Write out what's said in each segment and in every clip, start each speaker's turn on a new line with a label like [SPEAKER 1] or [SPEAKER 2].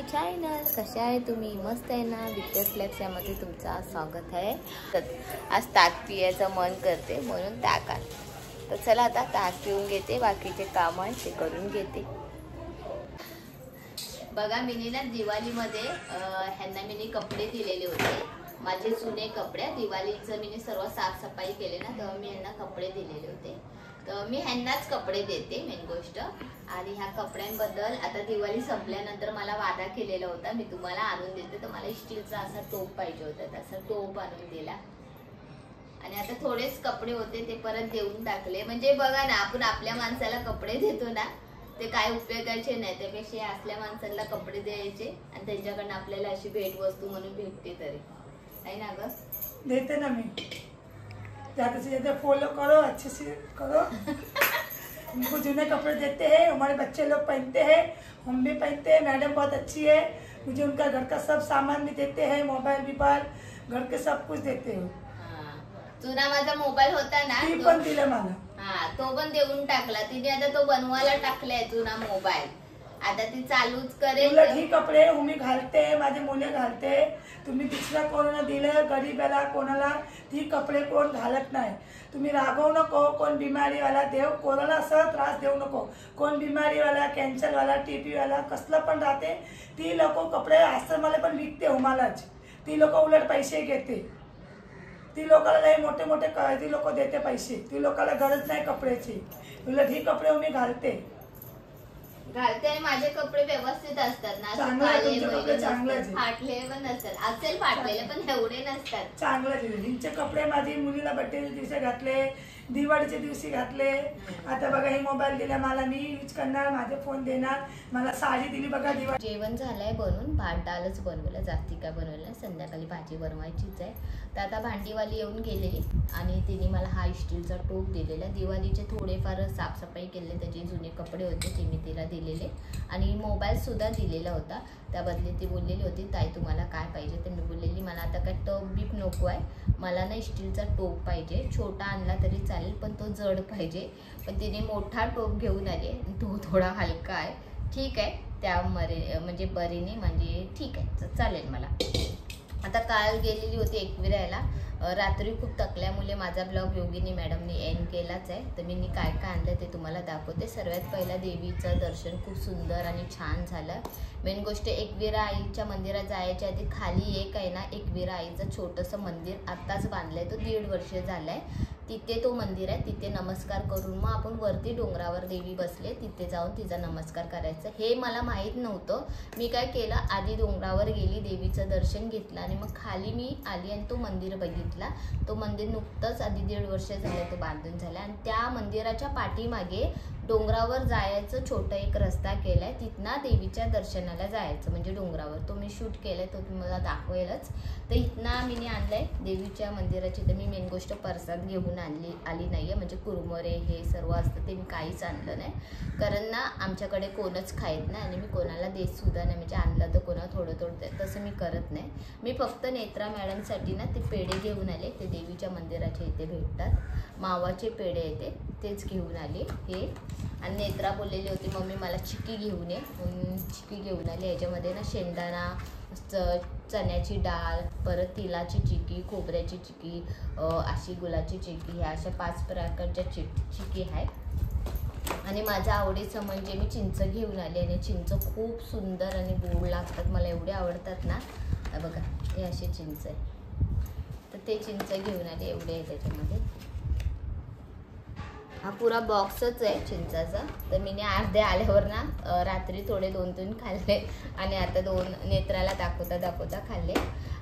[SPEAKER 1] Channel कशा आहे तुम्ही? मस्त आहे ना? विक्टर्स लाईफ यामध्ये तुमचं स्वागत आहे। तर आज ताक पियाचं मन करते म्हणून ताक आण। तर चला आता ताक पिऊन घेते, बाकीचे काम आहे ते करून घेते। बघा मी ना दिवाळीमध्ये ह्यांना मी कपडे दिलेले होते, माझे जुने कपडे। दिवाळीचं मी सर्व साफसफाई केले ना, तेव्हा मी यांना कपडे दिलेले होते। तर मी ह्यांनाच कपडे देते मेन गोष्ट। आणि ह्या कपड्यांबद्दल आता दिवाळी संपल्यानंतर मला वादा केलेला होता, मी तुम्हाला आणून देते। तर मला स्टीलचा असा टोप पाहिजे होता, तसा टोप आणून दिला। आणि आता थोडेच कपडे होते ते परत देऊन टाकले। म्हणजे बघा ना, आपण आपल्या माणसाला कपडे देतो ना, ते काय उपयोगाचे नाही, त्यापेक्षा असल्या माणसाला कपडे द्यायचे आणि त्यांच्याकडनं आपल्याला अशी भेट वस्तू म्हणून भेटते तरी आहे ना ग?
[SPEAKER 2] देते ना मी। ज़्यादा से ज़्यादा फॉलो करो, अच्छे से करो। उनको जुने कपड़े देते हैं, हमारे बच्चे लोग पहनते हैं, हम भी पहनते हैं। मैडम बहुत अच्छी है, मुझे उनका घर का सब सामान भी देते हैं, मोबाइल भी पर घर के सब कुछ देते हो।
[SPEAKER 1] जुना माझा मोबाईल होता ना,
[SPEAKER 2] ती पण दिला मला।
[SPEAKER 1] हाँ, तो पण देऊन टाकला तिने। आता तो बनवायला टाकलाय जुना मोबाईल, आता ती चालूच करेल।
[SPEAKER 2] उलट ही कपडे मी घालते, माझे मुले घालते। तुम्ही दुसऱ्या कोणाला दिलं गरीबाला कोणाला, ती कपडे कोण घालत नाही। तुम्ही रागवू नको, कोण बिमारीवाला देव कोणाला असं त्रास देऊ नको। कोण बिमारीवाला, कॅन्सरवाला, टीबीवाला कसलं पण राहते, ती लोक कपडे आश्रमाला पण विकते उमालाच। ती लोक उलट पैसे घेते, ती लोकांना नाही मोठे मोठे ती लोक देते पैसे, ती लोकांना गरज नाही कपड्याची। उलट ही कपडे मी घालते
[SPEAKER 1] आणि माझे कपडे व्यवस्थित असतात ना, फाटले पण नसतात। असेल फाटलेले पण एवढे नसतात,
[SPEAKER 2] चांगले। हिंचे कपडे माझी मुलीला बर्थडे दिवशी घातले, दिवाळीच्या दिवशी घातले। आता बघा ही मोबाईल दिला मला, मी यूज करणार, माझे फोन देणार। मला साडी दिली बघा दिवाळी।
[SPEAKER 1] जेवण झालंय बनवून, भात डालच बनवलं, जास्ती काय बनवलं, संध्याकाळी भाजी बनवायचीच आहे। तर आता भांडीवाली येऊन गेलेली आणि तिने मला हा स्टीलचा टोप दिलेला। दिवाळीचे थोडेफार साफसफाई केले, त्याचे जुने कपडे होते ते मी तिला दिलेले आणि मोबाईल सुद्धा दिलेला होता। त्या बदली ती बोललेली होती, ताई तुम्हाला काय पाहिजे? तर मी बोललेली मला आता काय टोप बीप नको आहे, मला ना स्टीलचा टोप पाहिजे, छोटा आणला तरी चालेल पण तो जड पाहिजे। पण तिने मोठा टोप घेऊन आली, तो थोडा हलका आहे। ठीक आहे, त्यामध्ये म्हणजे बरीने म्हणजे ठीक आहे, चालेल मला। आता काल गेलेली होती एकविरायला, रात्री खूप थकल्यामुळे माझा ब्लॉग योगिनी मॅडमनी एंड केलाच आहे। तर मी काय काय आणलं ते तुम्हाला दाखवते। सर्वात पहिला देवीचं दर्शन खूप सुंदर आणि छान झालं। मेन गोष्ट एकविरा आईच्या मंदिरात जायच्या आधी खाली एक आहे ना, एकविरा आईचं छोटंसं मंदिर आत्ताच बांधलंय, तो 1.5 वर्ष झालंय। तिथे तो मंदिर आहे, तिथे नमस्कार करून मग आपण वरती डोंगरावर देवी बसले, तिथे जाऊन तिचा नमस्कार करायचं। हे मला माहीत नव्हतं। मी काय केलं, आधी डोंगरावर गेली, देवीचं दर्शन घेतलं आणि मग खाली मी आली आणि तो मंदिर बघितला। तो मंदिर नुकतंच आधी 1.5 वर्ष झालं तो बांधून झाला आणि त्या मंदिराच्या पाठीमागे डोंगरावर जायचं छोटा एक रस्ता केलाय, तिथनं देवीच्या दर्शनाला जायचं म्हणजे डोंगरावर। तो मी शूट केलाय, तो तुम्हाला दाखवेलच। तर इथनं मी आणलंय देवीच्या मंदिराची। तर मी मेन गोष्ट प्रसाद घेऊन आली नाहीये, म्हणजे कुरमुरे हे सर्व असतं ते मी काहीच आणलं नाही, कारण ना आमच्याकडे कोणच खायत नाही आणि मी कोणाला देत सुद्धा नाही, म्हणजे आणलं तर कोणाला थोडं थोडं तसं मी करत नाही। मी फक्त नेत्रा मॅडमसाठी ना ते पेढे घेऊन आले, ते देवीच्या मंदिराच्या इथे भेटतात, मावाचे पेढे येते तेच घेऊन आले हे। आणि नेत्रा बोललेली होती मम्मी मला चिक्की घेऊन ये, चिक्की घेऊन आली। याच्यामध्ये ना शेंगदाणा, चण्याची डाळ, परत तिलाची चिक्की, खोबऱ्याची चिक्की, अशी गुलाची चिक्की, ह्या अशा 5 प्रकारच्या चिक्की आहेत। आणि माझ्या आवडीचं म्हणजे मी चिंच घेऊन आले आणि चिंच खूप सुंदर आणि गोड लागतात, मला एवढे आवडतात ना। बघा हे असे चिंच आहे, तर ते चिंच घेऊन आले, एवढे आहे त्याच्यामध्ये। हा पुरा बॉक्सच आहे चिंचाचा। तर मी अर्धे आल्यावर ना रात्री थोडे 2-3 खाल्ले आणि आता 2 नेत्राला दाखवता खाल्ले।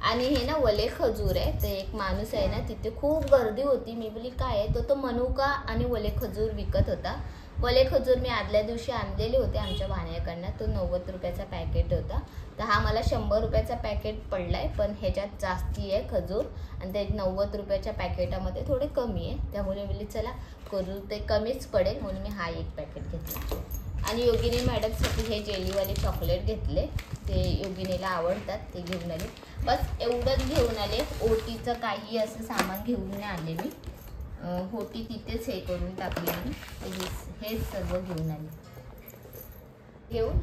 [SPEAKER 1] आणि हे ना वले खजूर आहे, तर एक माणूस आहे ना तिथे खूप गर्दी होती, मी बोली काय आहे, तो मनुका आणि वले खजूर विकत होता। ओले खजूर मी आदल्या दिवशी आणलेले होते आमच्या भाण्याकडनं. तो 90 रुपयाचा पॅकेट होता. तर हा मला 100 रुपयाचा पॅकेट पडलाय, पण ह्याच्यात जास्ती आहे खजूर आणि ते 90 रुपयाच्या पॅकेटामध्ये थोडे कमी आहे. त्यामुळे मी चला करू ते कमीच पडेल म्हणून मी हा एक पॅकेट घेतला. आणि योगिनी मॅडमसाठी हे जेलीवाले चॉकलेट घेतले. ते योगिनीला आवडतात, ते घेऊन आले. बस एवढंच घेऊन आले. ओटीचं काही असं सामान घेऊन नाही आले मी. होटी तिथेच हे करून टाकली मी. हेच सर्व घेऊन आले. घेऊन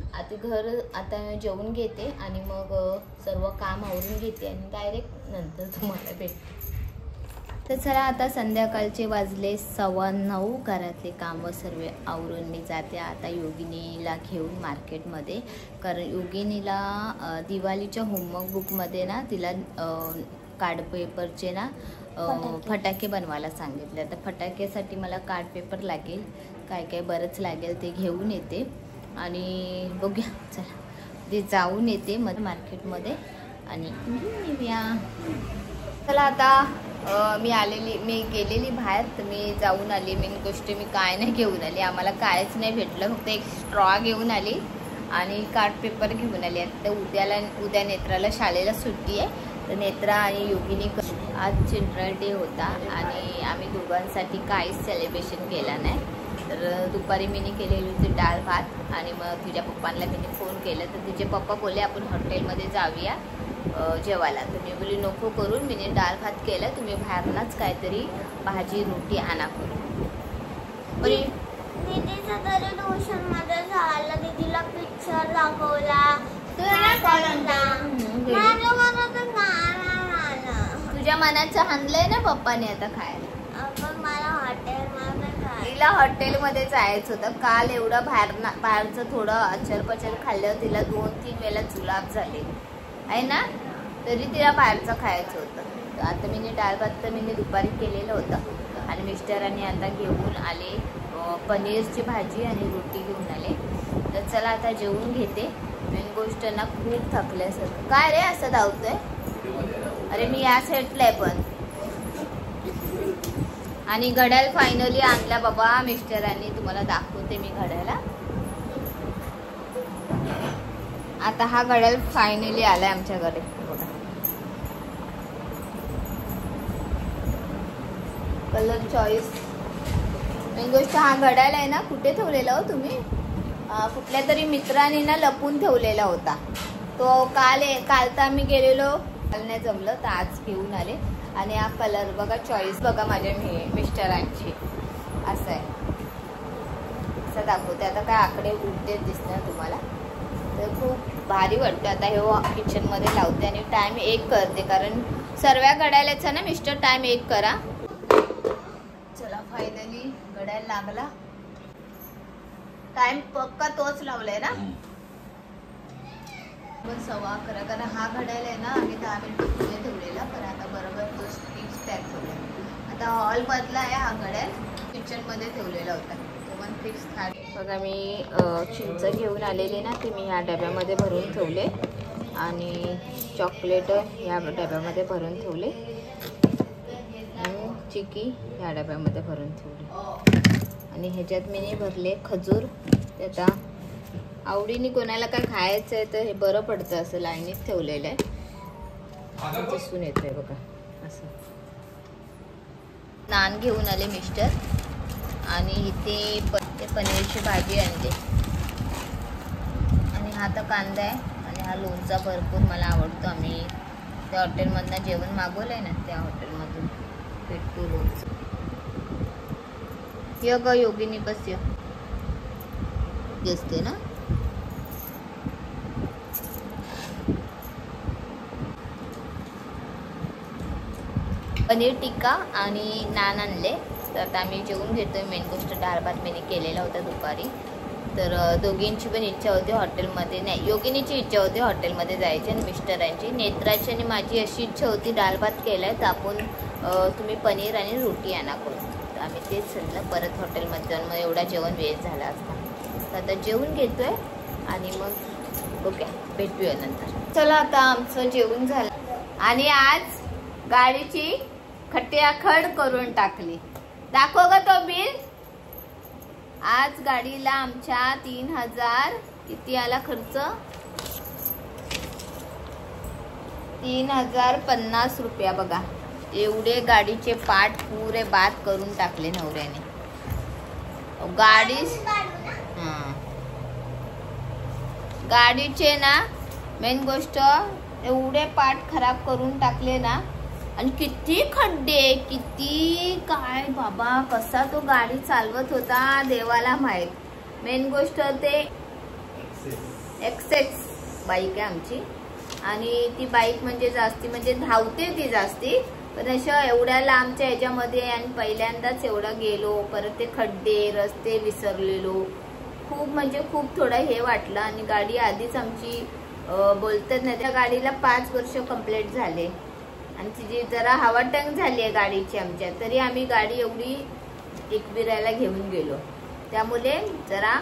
[SPEAKER 1] आता जेवून घेते आणि मग सर्व काम आवरून घेते आणि डायरेक्ट नंतर तुम्हाला भेटते. तर चला आता संध्याकाळचे वाजले 9:15. घरातले कामं सर्व आवरून मी जाते आता योगिनीला घेऊन मार्केटमध्ये. कारण योगिनीला दिवाळीच्या होमवर्क बुकमध्ये ना तिला कार्ड पेपरचे ना फटाके बनवायला सांगितले. तर फटाक्यासाठी मला कार्ड पेपर लागेल, काय काय बरंच लागेल ते घेऊन येते आणि बघूया. चला ते जाऊन येते मग मार्केटमध्ये आणि येऊया. चला आता मी गेलेली बाहेर, तर मी जाऊन आली. मेन गोष्ट मी काय नाही घेऊन आली, आम्हाला कायच नाही भेटलं. फक्त एक स्ट्रॉ घेऊन आली आणि कार्ड पेपर घेऊन आली. आता उद्या नेत्राला शाळेला सुट्टी आहे. तर नेत्रा आणि योगिनी आज चिल्ड्रन डे होता आणि आम्ही दोघांसाठी काहीच सेलिब्रेशन केलं नाही. तर दुपारी मीनी केलेली होती डाळ भात आणि मग तिच्या पप्पांना मी फोन केलं. तर तिचे पप्पा बोलले आपण हॉटेलमध्ये जाऊया जेवायला. तर मी बोलली नको करून मी डाळ भात केलं, तुम्ही बाहेरनाच काहीतरी भाजी रोटी आणा करून.
[SPEAKER 3] दीदीचं तरी ट्युशनमध्ये झालं, दीदीला पिक्चर दाखवला.
[SPEAKER 1] तुझ्या मनाचं आणलंय ना पप्पाने आता खायला. तिला हॉटेलमध्ये जायचं होतं. काल एवढं बाहेरचं थोडं अचरपचर खाल्लं, तिला 2-3 वेळा जुलाब झाले आहे ना, तरी तिला बाहेरचं खायचं होतं. तर आता मी डाळ भात तर मी दुपारी केलेलं होतं आणि मिस्टरांनी आता घेऊन आले पनीरची भाजी आणि रोटी घेऊन आले. तर चला आता जेवून घेते. मेन गोष्ट ना खूप थकल्यासारखं. काय रे असं धावतोय? अरे मी या सेटला आहे पण. आणि घड्याळ फायनली आणला बाबा मिस्टरांनी. तुम्हाला दाखवते मी घड्याला. आता हा घड्याळ फायनली आलाय आमच्या घरी. Colour choice. मेन गोष्ट हा घड्याळ आहे ना कुठे ठेवलेला हो तुम्ही? कुठल्या तरी मित्राने ना लपून ठेवलेला होता तो. काल तर आम्ही गेलेलो, काल नाही जमलं तर आज घेऊन आले. आणि हा कलर बघा, चॉईस बघा माझ्या मिस्टरांची. असं आहे, असं दाखवते. आता काय आकडे उलटे दिसणार तुम्हाला. तर खूप भारी वाटतं. आता हे किचनमध्ये लावते आणि टाइम 1 करते, कारण सर्व घड्याळाचा ना मिस्टर टाइम 1 करा. चला फायनली घड्याळ लागला. टाइम पक्का तोच लावलाय ना. पण 11:15, कारण हा घड्याळ आहे ना आम्ही 10 मिनिटं पुढे ठेवलेला, पण आता बरोबर तो फिक्स टॅग ठेवला. आता हॉल मधला आहे हा घड्याळ, किचन मध्ये ठेवलेला होता तो पण फिक्स था. बघा मी चिंच घेऊन आलेले ना, ते मी ह्या डब्यामध्ये भरून ठेवले आणि चॉकलेट ह्या डब्यामध्ये भरून ठेवले आणि चिकी ह्या डब्यामध्ये भरून ठेवले. आणि ह्याच्यात मी नाही भरले खजूर. ते आता आवडीने कोणाला काय खायचं आहे तर हे बरं पडतं, असं लाईनीत ठेवलेलं आहे. दिसून येतोय बघा असं. नान घेऊन आले मिस्टर आणि इथे पनीरची भाजी आणली आणि हा तर कांदा आहे आणि हा लोणचा भरपूर मला आवडतो. आम्ही त्या हॉटेलमधनं जेवण मागवलं आहे ना, त्या हॉटेलमधून पेट्टू लोणचं. य ग योगिनी बस य दिसते ना. पनीर टिक्का आणि नान आणले. तर आता आम्ही जेवून घेतोय. मेन गोष्ट डाळ भात मी केलेला होता दुपारी. तर दोघींची पण इच्छा होती हॉटेलमध्ये, नाही योगिनीची इच्छा होती हॉटेलमध्ये जायची आणि मिस्टरांची. नेत्राची आणि माझी अशी इच्छा होती डाळ भात केलाय तर आपण तुम्ही पनीर आणि रोटी आणा करून. तर आम्ही तेच सांगितलं. परत हॉटेलमध्ये जाऊन मग एवढा जेवण वेळ झाला असता. तर आता जेवून घेतोय आणि मग ओके भेटूया नंतर. चला आता आमचं जेवण झालं आणि आज गाडीची खट्याखड करून टाकली. दाखव ग तो बिल. आज गाडीला आमच्या 3000 किती आला खर्च, 3050 रुपया बघा. एवढे गाडीचे पार्ट पुरे बाद करून टाकले नवऱ्याने. गाडीचे ना मेन गोष्ट एवढे पार्ट खराब करून टाकले ना. आणि किती खड्डे, किती काय बाबा, कसा तो गाडी चालवत होता देवाला माहित. मेन गोष्ट ते एक्सेस बाईक आहे आमची आणि ती बाईक म्हणजे जास्ती म्हणजे धावते ती जास्ती, पण अशा एवढ्या लांबच्या ह्याच्यामध्ये आणि पहिल्यांदाच एवढं गेलो. परत ते खड्डे रस्ते विसरलेलो, खूप म्हणजे खूप थोडं हे वाटलं. आणि गाडी आधीच आमची बोलतात ना, त्या गाडीला 5 वर्ष कंप्लीट झाले आणि तिची जरा हवाटंग झाली आहे गाडीची आमच्या. तरी आम्ही गाडी एवढी एकविरायला घेऊन गेलो, त्यामुळे जरा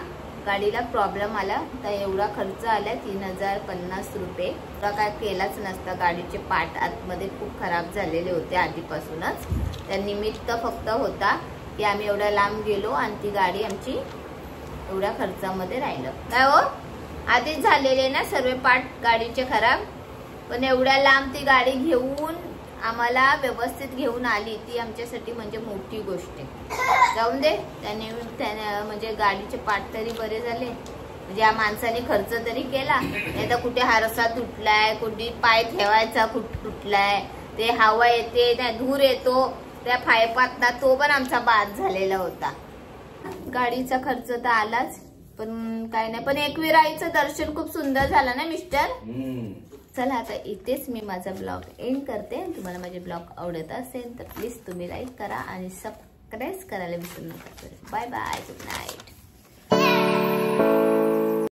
[SPEAKER 1] गाडीला प्रॉब्लेम आला. तर एवढा खर्च आला 3050 रुपये. एवढा काय केलाच नसता. गाडीचे पार्ट आतमध्ये खूप खराब झालेले होते आधीपासूनच. त्या निमित्त फक्त होता की आम्ही एवढ्या लांब गेलो आणि ती गाडी आमची एवढ्या खर्चामध्ये राहिलं. काय हो, आधीच झालेले ना सर्व पार्ट गाडीचे खराब, पण एवढ्या लांब ती गाडी घेऊन आम्हाला व्यवस्थित घेऊन आली, ती आमच्यासाठी म्हणजे मोठी गोष्ट आहे. जाऊन दे, त्याने म्हणजे गाडीचे पार्ट तरी बरे झाले. म्हणजे या माणसाने खर्च तरी केला. नाही तर कुठे हारसा तुटलाय, कुठे पाय ठेवायचा तुटलाय, ते हवा येते, त्या धूर येतो त्या पायपात ना, तो पण आमचा बाद झालेला होता. गाडीचा खर्च तर आलाच, पण काय नाही. पण एकविराईचं दर्शन खूप सुंदर झालं ना मिस्टर. चला आता इथेच मी माझा ब्लॉग एंड करते. तुम्हाला माझे ब्लॉग आवडत असेल तर प्लीज तुम्ही लाईक करा आणि सबस्क्राईब करायला विसरू नका. Bye bye, good night.